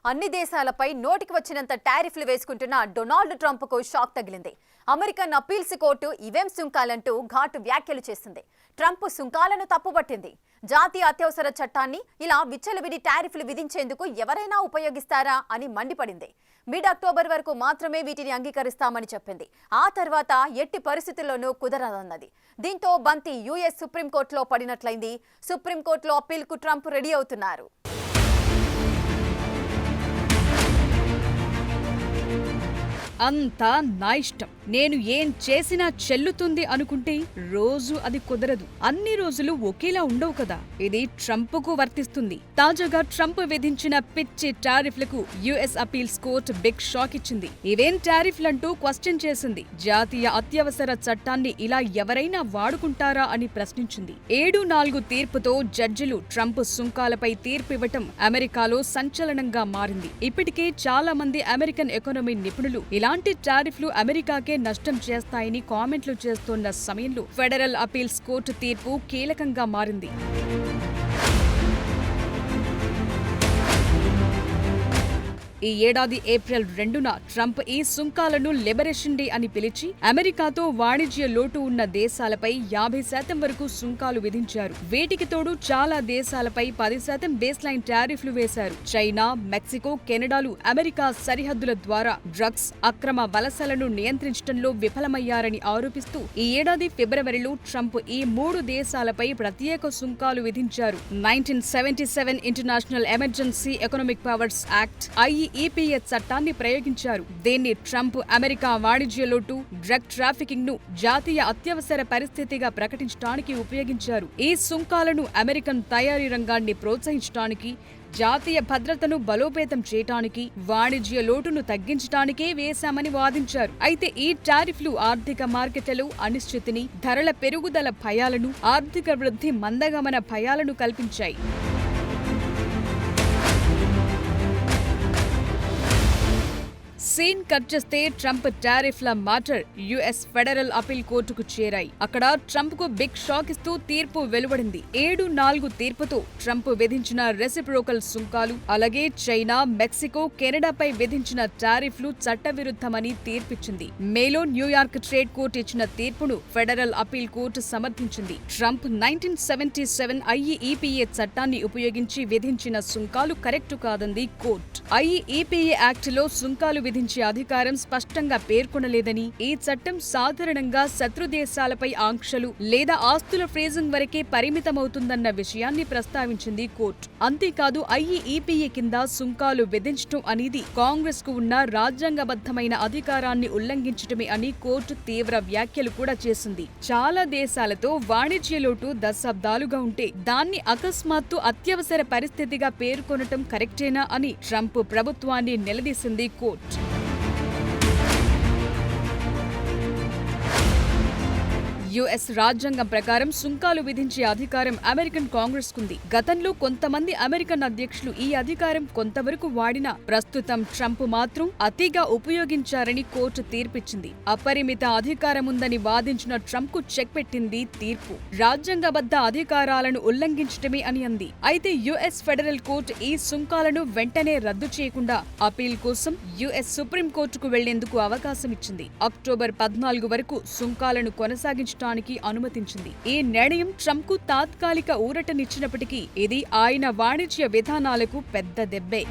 అన్ని దేశాలపై నోటికి వచ్చినంత టారిఫ్లు వేసుకుంటున్న డొనాల్డ్ ట్రంప్కు షాక్ తగిలింది. అమెరికన్ అప్పీల్స్ కోర్టు ఇవేం సుంకాలంటూ ఘాటు వ్యాఖ్యలు చేసింది. ట్రంప్ సుంకాలను తప్పుపట్టింది. జాతీయ అత్యవసర చట్టాన్ని ఇలా విచ్చలవిడి టారిఫ్లు విధించేందుకు ఎవరైనా ఉపయోగిస్తారా అని మండిపడింది. మిడ్ అక్టోబర్ వరకు మాత్రమే వీటిని అంగీకరిస్తామని చెప్పింది. ఆ తర్వాత ఎట్టి పరిస్థితుల్లోనూ కుదరదన్నది. దీంతో బంతి యుఎస్ సుప్రీంకోర్టులో పడినట్లయింది. సుప్రీంకోర్టులో అప్పీల్కు ట్రంప్ రెడీ అవుతున్నారు. అంతా నా ఇష్టం, నేను ఏం చేసినా చెల్లుతుంది అనుకుంటే రోజు అది కుదరదు. అన్ని రోజులు ఒకేలా ఉండవు కదా. ఇది ట్రంప్కు వర్తిస్తుంది. తాజాగా ట్రంప్ విధించిన పిచ్చి టారిఫ్లకు US appeals court big shock ఇచ్చింది. ఇవేం టారిఫ్లంటూ క్వశ్చన్ చేసింది. జాతీయ అత్యవసర చట్టాన్ని ఇలా ఎవరైనా వాడుకుంటారా అని ప్రశ్నించింది. 7-4 తీర్పుతో జడ్జిలు ట్రంప్ సుంకాలపై తీర్పివ్వటం అమెరికాలో సంచలనంగా మారింది. ఇప్పటికే చాలా మంది అమెరికన్ ఎకానమీ నిపుణులు ఇలాంటి టారిఫ్లు అమెరికాకే నష్టం చేస్తాయని కామెంట్లు చేస్తున్న సమయంలో ఫెడరల్ అపీల్స్ కోర్టు తీర్పు కీలకంగా మారింది. ఈ ఏడాది ఏప్రిల్ 2న ట్రంప్ ఈ సుంకాలను లిబరేషన్ డే అని పిలిచి అమెరికాతో వాణిజ్య లోటు ఉన్న దేశాలపై 50% వరకు సుంకాలు విధించారు. వీటికి తోడు చాలా దేశాలపై 10% బేస్ లైన్ టారిఫ్లు వేశారు. చైనా, మెక్సికో, కెనడాలు అమెరికా సరిహద్దుల ద్వారా డ్రగ్స్ అక్రమ వలసలను నియంత్రించడంలో విఫలమయ్యారని ఆరోపిస్తూ ఈ ఏడాది ఫిబ్రవరిలో ట్రంప్ ఈ 3 దేశాలపై ప్రత్యేక సుంకాలు విధించారు. 1977 international emergency economic powers act IEEPA చట్టాన్ని ప్రయోగించారు. దీన్ని ట్రంప్ అమెరికా వాణిజ్య లోటు, డ్రగ్ ట్రాఫికింగ్ ను జాతీయ అత్యవసర పరిస్థితిగా ప్రకటించడానికి ఉపయోగించారు. ఈ సుంకాలను అమెరికన్ తయారీ రంగాన్ని ప్రోత్సహించడానికి, జాతీయ భద్రతను బలోపేతం చేయటానికి, వాణిజ్య లోటును తగ్గించటానికే వేశామని వాదించారు. అయితే ఈ టారిఫ్లు ఆర్థిక మార్కెట్లలో అనిశ్చితిని, ధరల పెరుగుదల భయాలను, ఆర్థిక వృద్ధి మందగమన భయాలను కల్పించాయి. సీన్ కట్ చేస్తే ట్రంప్ టారిఫ్ల మ్యాటర్ యుఎస్ ఫెడరల్ అపీల్ కోర్టుకు చేరాయి. అక్కడ ట్రంప్ కు బిగ్ షాక్ ఇస్తూ తీర్పు వెలువడింది. 7-4 తీర్పుతో ట్రంప్ విధించిన రెసిప్రోకల్ సుంకాలు, అలాగే చైనా, మెక్సికో, కెనడాపై విధించిన టారిఫ్లు చట్టవిరుద్ధమని తీర్పిచ్చింది. మేలో న్యూయార్క్ ట్రేడ్ కోర్టు ఇచ్చిన తీర్పును ఫెడరల్ అపీల్ కోర్టు సమర్థించింది. ట్రంప్ 1977 IEEPA చట్టాన్ని ఉపయోగించి విధించిన సుంకాలు కరెక్టు కాదంది కోర్టు. IEEPA యాక్టులో సుంకాలు విధించే అధికారం స్పష్టంగా పేర్కొనలేదని, ఈ చట్టం సాధారణంగా శత్రు దేశాలపై ఆంక్షలు లేదా ఆస్తుల ఫ్రీజింగ్ వరకే పరిమితమవుతుందన్న విషయాన్ని ప్రస్తావించింది కోర్టు. అంతేకాదు IEEPA కింద సుంకాలు విధించడం అనేది కాంగ్రెస్ కు ఉన్న రాజ్యాంగబద్ధమైన అధికారాన్ని ఉల్లంఘించడమే అని కోర్టు తీవ్ర వ్యాఖ్యలు కూడా చేసింది. చాలా దేశాలతో వాణిజ్య లోటు దశాబ్దాలుగా ఉంటే దాన్ని అకస్మాత్తు అత్యవసర పరిస్థితిగా పేర్కొనటం కరెక్టేనా అని ట్రంప్ ప్రభుత్వాన్ని నిలదీసింది కోర్టు. యుఎస్ రాజ్యాంగం ప్రకారం సుంకాలు విధించే అధికారం అమెరికన్ కాంగ్రెస్ కుంది. గతంలో కొంతమంది అమెరికన్ అధ్యక్షులు ఈ అధికారం కొంతవరకు వాడినా ప్రస్తుతం ట్రంప్ మాత్రం అతిగా ఉపయోగించారని కోర్టు తీర్పిచ్చింది. అపరిమిత అధికారముందని వాదించిన ట్రంప్ కు చెక్ పెట్టింది తీర్పు. రాజ్యాంగబద్ధ అధికారాలను ఉల్లంఘించడమే అని అంది. అయితే యుఎస్ ఫెడరల్ కోర్టు ఈ సుంకాలను వెంటనే రద్దు చేయకుండా అపీల్ కోసం యుఎస్ సుప్రీంకోర్టుకు వెళ్లేందుకు అవకాశం ఇచ్చింది. అక్టోబర్ 14 వరకు సుంకాలను కొనసాగించడానికి అనుమతించింది. ఈ నిర్ణయం ట్రంప్ కు తాత్కాలిక ఊరటనిచ్చినప్పటికీ ఇది ఆయన వాణిజ్య విధానాలకు పెద్ద దెబ్బే.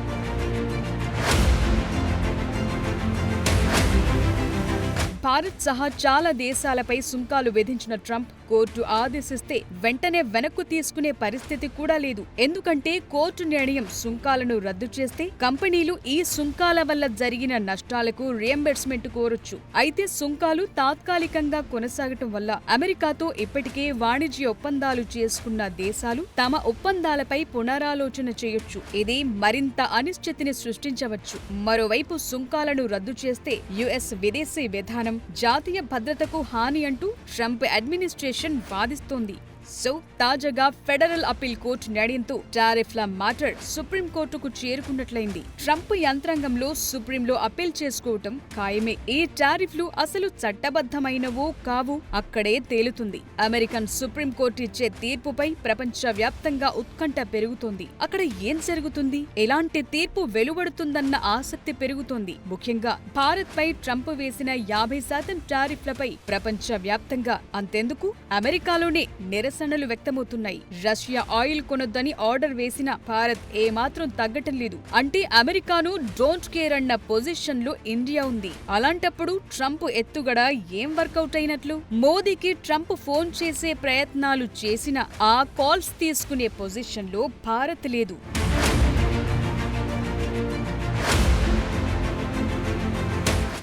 భారత్ సహా చాలా దేశాలపై సుంకాలు విధించిన ట్రంప్ కోర్టు ఆదేశిస్తే వెంటనే వెనక్కు తీసుకునే పరిస్థితి కూడా లేదు. ఎందుకంటే కోర్టు నిర్ణయం సుంకాలను రద్దు చేస్తే కంపెనీలు ఈ సుంకాల వల్ల జరిగిన నష్టాలకు రియంబర్స్మెంట్ కోరొచ్చు. అయితే సుంకాలు తాత్కాలికంగా కొనసాగటం వల్ల అమెరికాతో ఇప్పటికే వాణిజ్య ఒప్పందాలు చేసుకున్న దేశాలు తమ ఒప్పందాలపై పునరాలోచన చేయొచ్చు. ఇది మరింత అనిశ్చితిని సృష్టించవచ్చు. మరోవైపు సుంకాలను రద్దు చేస్తే యుఎస్ విదేశీ విధానం జాతీయ భద్రతకు హాని అంటూ ట్రంప్ అడ్మినిస్ట్రేషన్ వాదిస్తోంది. సో తాజాగా ఫెడరల్ అప్పీల్ కోర్టు న్యాయంతో టారిఫ్ల మ్యాటర్ సుప్రీంకోర్టుకు చేరుకున్నట్లయింది. ట్రంప్ యంత్రాంగంలో సుప్రీంలో అప్పీల్ చేసుకోవటం ఖాయమే. ఈ టారిఫ్లు అసలు చట్టబద్ధమైనవో కావు అక్కడే తేలుతుంది. అమెరికన్ సుప్రీంకోర్టు ఇచ్చే తీర్పుపై ప్రపంచ వ్యాప్తంగా ఉత్కంఠ పెరుగుతోంది. అక్కడ ఏం జరుగుతుంది, ఎలాంటి తీర్పు వెలువడుతుందన్న ఆసక్తి పెరుగుతోంది. ముఖ్యంగా భారత్ పై ట్రంప్ వేసిన 50% టారిఫ్లపై ప్రపంచ వ్యాప్తంగా అంతెందుకు అమెరికాలోనే నిరసనలు వ్యక్తమవుతున్నాయి. రష్యా ఆయిల్ కొనొద్దని ఆర్డర్ వేసిన భారత్ ఏమాత్రం తగ్గటం లేదు. అంటే అమెరికాను డోంట్ కేర్ అన్న పొజిషన్ లో ఇండియా ఉంది. అలాంటప్పుడు ట్రంప్ ఎత్తుగడ ఏం వర్కౌట్ అయినట్లు? మోదీకి ట్రంప్ ఫోన్ చేసే ప్రయత్నాలు చేసిన ఆ కాల్స్ తీసుకునే పొజిషన్ లో భారత్ లేదు.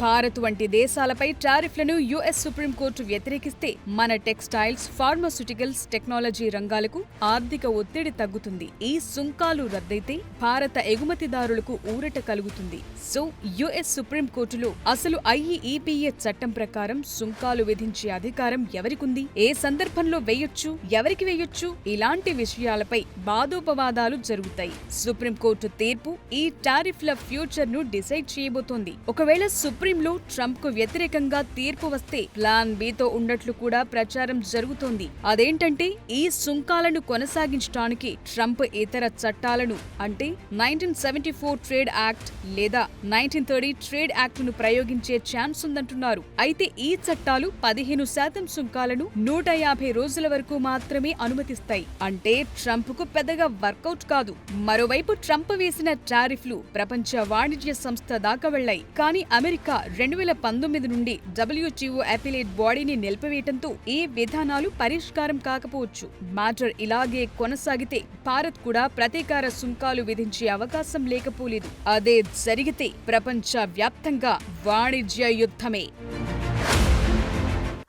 భారత్ వంటి దేశాలపై టారిఫ్లను యుఎస్ సుప్రీంకోర్టు వ్యతిరేకిస్తే మన టెక్స్టైల్స్, ఫార్మాస్యూటికల్స్, టెక్నాలజీ రంగాలకు ఆర్థిక ఒత్తిడి తగ్గుతుంది. ఈ సుంకాలు రద్దయితే భారత ఎగుమతిదారులకు ఊరట కలుగుతుంది. సో యుఎస్ సుప్రీంకోర్టులో అసలు ఐఈఈపీఏ చట్టం ప్రకారం సుంకాలు విధించే అధికారం ఎవరికుంది, ఏ సందర్భంలో వేయొచ్చు, ఎవరికి వేయొచ్చు, ఇలాంటి విషయాలపై వాదోపవాదాలు జరుగుతాయి. సుప్రీంకోర్టు తీర్పు ఈ టారిఫ్ల ఫ్యూచర్ ను డిసైడ్ చేయబోతోంది. ఒకవేళ సుప్రీంలో ట్రంప్ కు వ్యతిరేకంగా తీర్పు వస్తే ప్లాన్ బితో ఉన్నట్లు కూడా ప్రచారం జరుగుతోంది. అదేంటంటే ఈ సుంకాలను కొనసాగించడానికి ట్రంప్ ఇతర చట్టాలను అంటే 1974 ట్రేడ్ యాక్ట్ లేదా 1930 ట్రేడ్ యాక్ట్ ను ప్రయోగించే ఛాన్స్ ఉందంటున్నారు. అయితే ఈ చట్టాలు 15% సుంకాలను 150 రోజుల వరకు మాత్రమే అనుమతిస్తాయి. అంటే ట్రంప్ కు పెద్దగా వర్కౌట్ కాదు. మరోవైపు ట్రంప్ వేసిన టారిఫ్లు ప్రపంచ వాణిజ్య సంస్థ దాకా వెళ్లాయి. కానీ అమెరికా 2019 నుండి WTO అపిలేట్ బాడీని నిలిపివేయటంతో ఈ విధానాలు పరిష్కారం కాకపోవచ్చు. మ్యాటర్ ఇలాగే కొనసాగితే భారత్ కూడా ప్రతీకార సుంకాలు విధించే అవకాశం లేకపోలేదు. అదే జరిగితే ప్రపంచ వ్యాప్తంగా వాణిజ్య యుద్ధమే.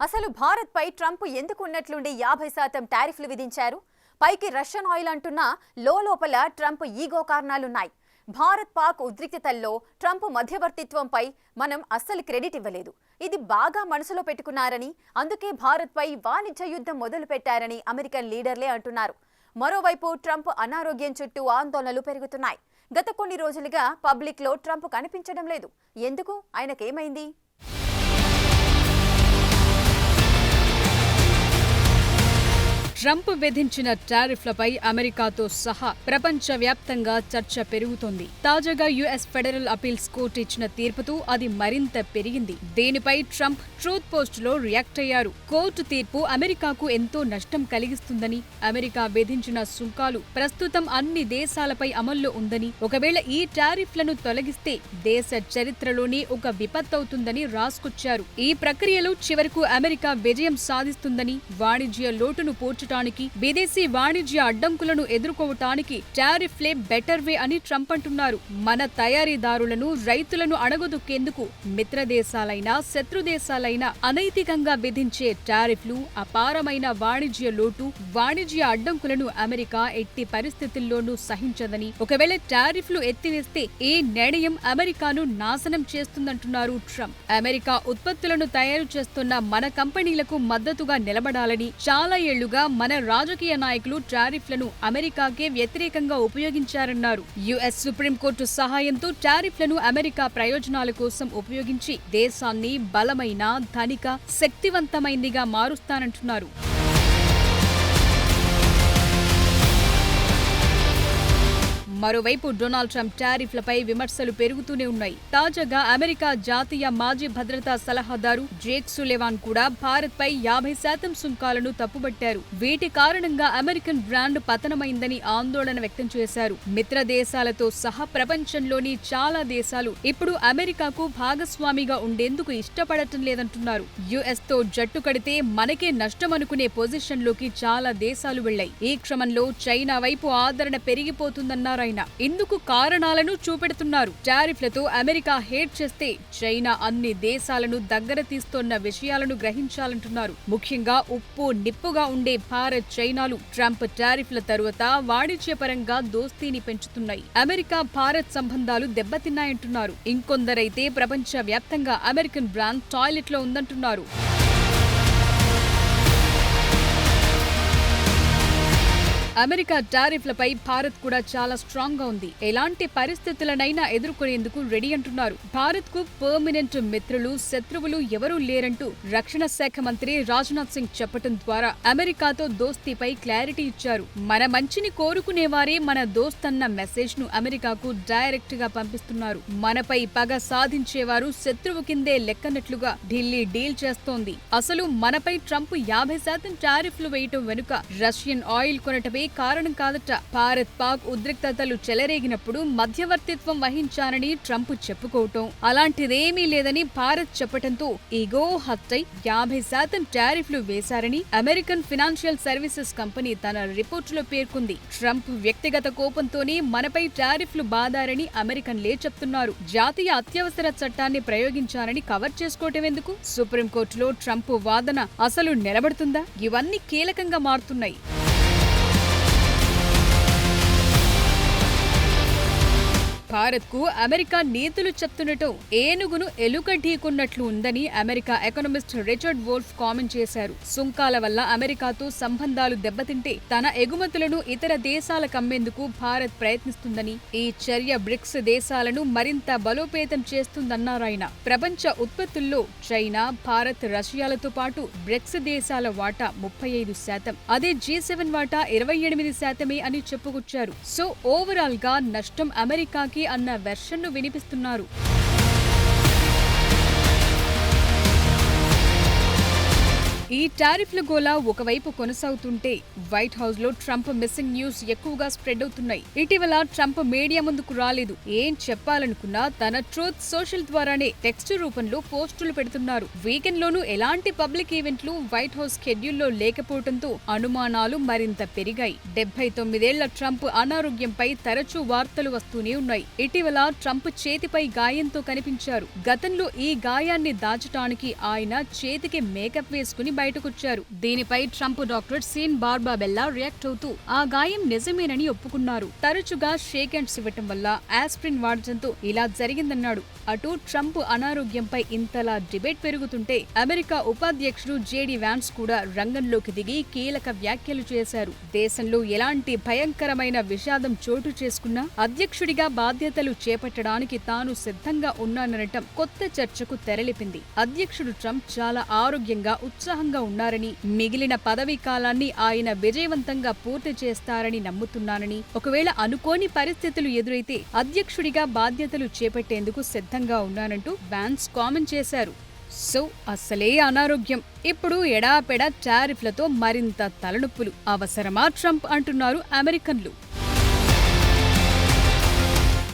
అసలు భారత్ పై ట్రంప్ ఎందుకు ఉన్నట్లుండి 50% టారిఫ్లు విధించారు? పైకి రష్యన్ ఆయిల్ అంటున్నా లోపల ట్రంప్ ఈగో కారణాలున్నాయి. భారత్ పాక్ ఉద్రిక్తతల్లో ట్రంప్ మధ్యవర్తిత్వంపై మనం అస్సలు క్రెడిట్ ఇవ్వలేదు. ఇది బాగా మనసులో పెట్టుకున్నారని, అందుకే భారత్పై వాణిజ్య యుద్ధం మొదలు పెట్టారని అమెరికన్ లీడర్లే అంటున్నారు. మరోవైపు ట్రంప్ అనారోగ్యం చుట్టూ ఆందోళనలు పెరుగుతున్నాయి. గత కొన్ని రోజులుగా పబ్లిక్లో ట్రంప్ కనిపించడం లేదు. ఎందుకు? ఆయనకేమైంది? ట్రంప్ విధించిన టారిఫ్లపై అమెరికాతో సహా ప్రపంచ వ్యాప్తంగా చర్చ పెరుగుతోంది. తాజాగా యుఎస్ ఫెడరల్ అపీల్స్ కోర్టు ఇచ్చిన తీర్పుతో అది మరింత పెరిగింది. దీనిపై ట్రంప్ ట్రూత్ పోస్ట్ లో రియాక్ట్ అయ్యారు. కోర్టు తీర్పు అమెరికాకు ఎంతో నష్టం కలిగిస్తుందని, అమెరికా విధించిన సుంకాలు ప్రస్తుతం అన్ని దేశాలపై అమల్లో ఉందని, ఒకవేళ ఈ టారిఫ్లను తొలగిస్తే దేశ చరిత్రలోనే ఒక విపత్తవుతుందని రాసుకొచ్చారు. ఈ ప్రక్రియలో చివరకు అమెరికా విజయం సాధిస్తుందని, వాణిజ్య లోటును పోర్చడానికి, విదేశీ వాణిజ్య అడ్డంకులను ఎదుర్కోవటానికి టారిఫ్లే బెటర్ వే అని ట్రంప్ అంటున్నారు. మన తయారీదారులను, రైతులను అణగదొక్కేందుకు మిత్ర దేశాలైనా శత్రు దేశాలైనా అనైతికంగా విధించే టారిఫ్లు అపారమైన వాణిజ్య లోటు, వాణిజ్య అడ్డంకులను అమెరికా ఎట్టి పరిస్థితుల్లోనూ సహించదని, ఒకవేళ టారిఫ్లు ఎత్తివేస్తే ఈ నిర్ణయం అమెరికాను నాశనం చేస్తుందంటున్నారు ట్రంప్. అమెరికా ఉత్పత్తులను తయారు చేస్తున్న మన కంపెనీలకు మద్దతుగా నిలబడాలని చాలా ఏళ్లుగా మన రాజకీయ నాయకులు టారిఫ్లను అమెరికాకే వ్యతిరేకంగా ఉపయోగించారన్నారు. యుఎస్ సుప్రీంకోర్టు సహాయంతో టారిఫ్లను అమెరికా ప్రయోజనాల కోసం ఉపయోగించి దేశాన్ని బలమైన, ధనిక, శక్తివంతమైనదిగా మారుస్తానంటున్నారు. మరోవైపు డొనాల్డ్ ట్రంప్ టారిఫ్లపై విమర్శలు పెరుగుతూనే ఉన్నాయి. తాజాగా అమెరికా జాతీయ మాజీ భద్రతా సలహాదారు జేక్ సులివాన్ కూడా భారత్ పై 50% సుంకాలను తప్పుబట్టారు. వీటి కారణంగా అమెరికన్ బ్రాండ్ పతనమైందని ఆందోళన వ్యక్తం చేశారు. మిత్ర దేశాలతో సహా ప్రపంచంలోని చాలా దేశాలు ఇప్పుడు అమెరికాకు భాగస్వామిగా ఉండేందుకు ఇష్టపడటం లేదంటున్నారు. యుఎస్ తో జట్టు కడితే మనకే నష్టమనుకునే పొజిషన్ లోకి చాలా దేశాలు వెళ్లాయి. ఈ క్రమంలో చైనా వైపు ఆదరణ పెరిగిపోతుందన్నారు. ఇందుకు కారణాలను చూపెడుతున్నారు. టారిఫ్లతో అమెరికా హేట్ చేస్తే చైనా అన్ని దేశాలను దగ్గర తీస్తోన్న విషయాలను గ్రహించాలంటున్నారు. ముఖ్యంగా ఉప్పు నిప్పుగా ఉండే భారత్, చైనాలు ట్రంప్ టారిఫ్ల తరువాత వాణిజ్యపరంగా దోస్తీని పెంచుతున్నాయి. అమెరికా భారత్ సంబంధాలు దెబ్బతిన్నాయంటున్నారు. ఇంకొందరైతే ప్రపంచ వ్యాప్తంగా అమెరికన్ బ్రాండ్ టాయిలెట్ లో ఉందంటున్నారు. అమెరికా టారిఫ్లపై భారత్ కూడా చాలా స్ట్రాంగ్ గా ఉంది. ఎలాంటి పరిస్థితులనైనా ఎదుర్కొనేందుకు రెడీ అంటున్నారు. భారత్ కు పర్మనెంట్ మిత్రులు, శత్రువులు ఎవరూ లేరంటూ రక్షణ శాఖ మంత్రి రాజ్నాథ్ సింగ్ చెప్పటం ద్వారా అమెరికాతో దోస్తీపై క్లారిటీ ఇచ్చారు. మన మంచిని కోరుకునేవారే మన దోస్త్ అన్న మెసేజ్ ను అమెరికాకు డైరెక్ట్ గా పంపిస్తున్నారు. మనపై పగ సాధించేవారు శత్రువు కిందే లెక్కనట్లుగా ఢిల్లీ డీల్ చేస్తోంది. అసలు మనపై ట్రంప్ 50% టారిఫ్లు వేయటం వెనుక రష్యన్ ఆయిల్ కొనటమే కారణం కాదట. భారత్ పాక్ ఉద్రిక్తతలు చెలరేగినప్పుడు మధ్యవర్తిత్వం వహించానని ట్రంప్ చెప్పుకోవటం, అలాంటిదేమీ లేదని భారత్ చెప్పటంతో ఈగో హత్యై 50% టారిఫ్లు వేశారని అమెరికన్ ఫినాన్షియల్ సర్వీసెస్ కంపెనీ తన రిపోర్టులో పేర్కొంది. ట్రంప్ వ్యక్తిగత కోపంతోనే మనపై టారిఫ్లు బాదారని అమెరికన్లే చెప్తున్నారు. జాతీయ అత్యవసర చట్టాన్ని ప్రయోగించారని కవర్ చేసుకోవటం ఎందుకు? సుప్రీంకోర్టులో ట్రంప్ వాదన అసలు నిలబడుతుందా? ఇవన్నీ కీలకంగా మారుతున్నాయి. భారత్ కు అమెరికా నీతులు చెప్తుండటం ఏనుగును ఎలుక ఢీకున్నట్లు ఉందని America economist Richard wolf comment చేశారు. సుంకాల వల్ల అమెరికాతో సంబంధాలు దెబ్బతింటే తన ఎగుమతులను ఇతర దేశాలకు అమ్మేందుకు భారత్ ప్రయత్నిస్తుందని, ఈ చర్య బ్రిక్స్ దేశాలను మరింత బలోపేతం చేస్తుందన్నారాయన. ప్రపంచ ఉత్పత్తుల్లో చైనా, భారత్, రష్యాలతో పాటు బ్రిక్స్ దేశాల వాటా 35%, అదే G7 వాటా 28% అని చెప్పుకొచ్చారు. సో ఓవరాల్ గా నష్టం అమెరికాకి అన్న వెర్షన్ను వినిపిస్తున్నారు. ఈ టారిఫ్ల గోల ఒకవైపు కొనసాగుతుంటే వైట్ హౌస్ లో ట్రంప్ మిస్సింగ్ న్యూస్ ఎక్కువగా స్ప్రెడ్ అవుతున్నాయి. ఇటీవల ట్రంప్ మీడియా ముందుకు రాలేదు. ఏం చెప్పాలనుకున్నా తన ట్రూత్ సోషల్ ద్వారానే టెక్స్ట్ రూపంలో పోస్టులు పెడుతున్నారు. వీకెండ్ లోనూ ఎలాంటి పబ్లిక్ ఈవెంట్లు వైట్ హౌస్ షెడ్యూల్లో లేకపోవడంతో అనుమానాలు మరింత పెరిగాయి. 79 ఏళ్ల ట్రంప్ అనారోగ్యంపై తరచూ వార్తలు వస్తూనే ఉన్నాయి. ఇటీవల ట్రంప్ చేతిపై గాయంతో కనిపించారు. గతంలో ఈ గాయాన్ని దాచటానికి ఆయన చేతికి మేకప్ వేసుకుని బయటకొచ్చారు. దీనిపై ట్రంప్ డాక్టర్ సీన్ బార్బాబెల్లా రియాక్ట్ అవుతూ ఆ గాయం నిజమేనని ఒప్పుకున్నారు. తరచుగా షేక్ హ్యాండ్స్ ఇవ్వటం వల్ల ఆస్ప్రిన్ వాడటంతో ఇలా జరిగిందన్నాడు. అటు ట్రంప్ అనారోగ్యంపై ఇంతలా డిబేట్ పెరుగుతుంటే అమెరికా ఉపాధ్యక్షుడు జేడీ వ్యాన్స్ కూడా రంగంలోకి దిగి కీలక వ్యాఖ్యలు చేశారు. దేశంలో ఎలాంటి భయంకరమైన విషాదం చోటు చేసుకున్నా అధ్యక్షుడిగా బాధ్యతలు చేపట్టడానికి తాను సిద్ధంగా ఉన్నాననటం కొత్త చర్చకు తెరలేపింది. అధ్యక్షుడు ట్రంప్ చాలా ఆరోగ్యంగా ఉత్సాహంగా ఉన్నారని, మిగిలిన పదవీ కాలాన్ని ఆయన విజయవంతంగా పూర్తి చేస్తారని నమ్ముతున్నానని, ఒకవేళ అనుకోని పరిస్థితులు ఎదురైతే అధ్యక్షుడిగా బాధ్యతలు చేపట్టేందుకు సిద్ధంగా ఉన్నానంటూ వ్యాన్స్ కామెంట్ చేశారు. సో అసలే అనారోగ్యం, ఇప్పుడు ఎడాపెడా టారిఫ్లతో మరింత తలనొప్పులు అవసరమా ట్రంప్ అంటున్నారు అమెరికన్లు.